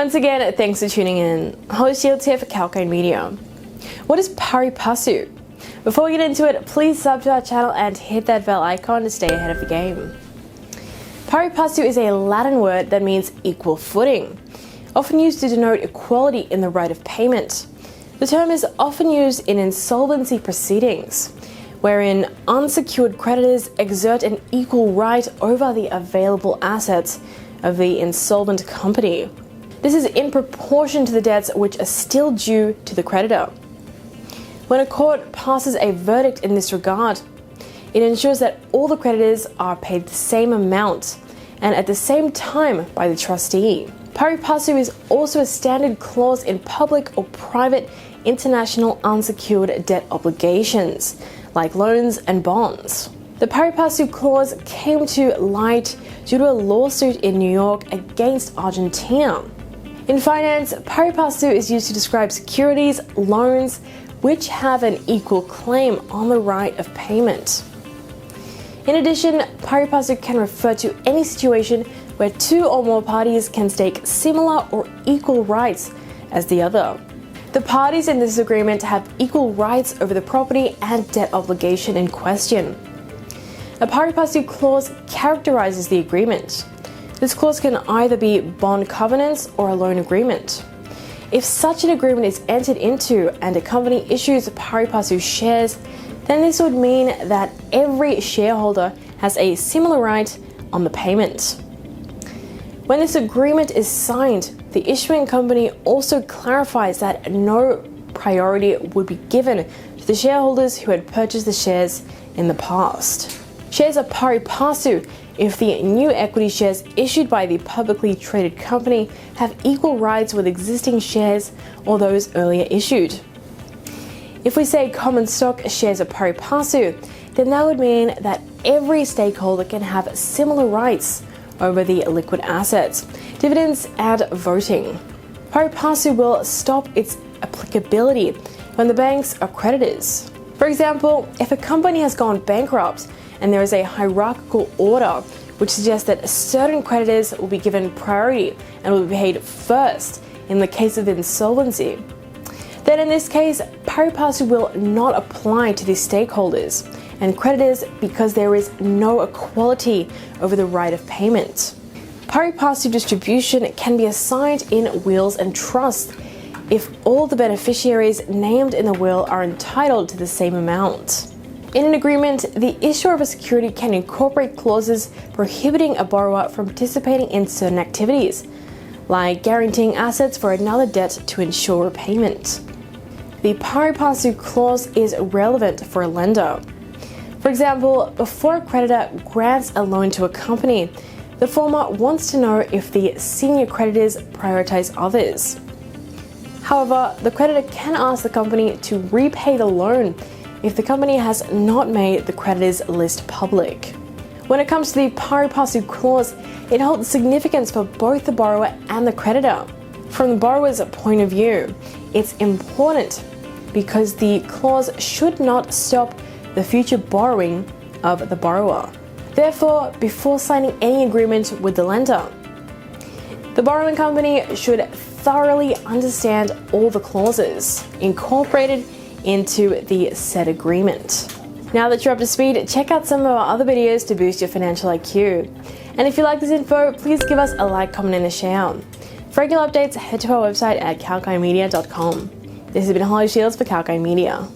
Once again, thanks for tuning in. Holly Shields here for Kalkinemedia. What is Pari Passu? Before we get into it, please sub to our channel and hit that bell icon to stay ahead of the game. Pari Passu is a Latin word that means equal footing, often used to denote equality in the right of payment. The term is often used in insolvency proceedings, wherein unsecured creditors exert an equal right over the available assets of the insolvent company. This is in proportion to the debts which are still due to the creditor. When a court passes a verdict in this regard, it ensures that all the creditors are paid the same amount and at the same time by the trustee. Pari Passu is also a standard clause in public or private international unsecured debt obligations, like loans and bonds. The Pari Passu clause came to light due to a lawsuit in New York against Argentina. In finance, Pari Passu is used to describe securities, loans, which have an equal claim on the right of payment. In addition, Pari Passu can refer to any situation where two or more parties can stake similar or equal rights as the other. The parties in this agreement have equal rights over the property and debt obligation in question. A Pari Passu clause characterizes the agreement. This clause can either be bond covenants or a loan agreement. If such an agreement is entered into and a company issues Pari Passu shares, then this would mean that every shareholder has a similar right on the payment. When this agreement is signed, the issuing company also clarifies that no priority would be given to the shareholders who had purchased the shares in the past. Shares are Pari Passu if the new equity shares issued by the publicly traded company have equal rights with existing shares or those earlier issued. If we say common stock shares are Pari Passu, then that would mean that every stakeholder can have similar rights over the liquid assets, dividends, and voting. Pari Passu will stop its applicability when the banks are creditors. For example, if a company has gone bankrupt and there is a hierarchical order which suggests that certain creditors will be given priority and will be paid first in the case of insolvency, then in this case, Pari Passu will not apply to the stakeholders and creditors because there is no equality over the right of payment. Pari Passu distribution can be assigned in wills and trusts if all the beneficiaries named in the will are entitled to the same amount. In an agreement, the issuer of a security can incorporate clauses prohibiting a borrower from participating in certain activities, like guaranteeing assets for another debt to ensure repayment. The Pari Passu clause is relevant for a lender. For example, before a creditor grants a loan to a company, the former wants to know if the senior creditors prioritize others. However, the creditor can ask the company to repay the loan if the company has not made the creditors list public. When it comes to the Pari Passu clause, it holds significance for both the borrower and the creditor. From the borrower's point of view, it's important because the clause should not stop the future borrowing of the borrower. Therefore, before signing any agreement with the lender, the borrowing company should thoroughly understand all the clauses incorporated into the said agreement. Now that you're up to speed, check out some of our other videos to boost your financial IQ. And if you like this info, please give us a like, comment, and a share. For regular updates, head to our website at kalkinemedia.com. This has been Holly Shields for Kalkinemedia.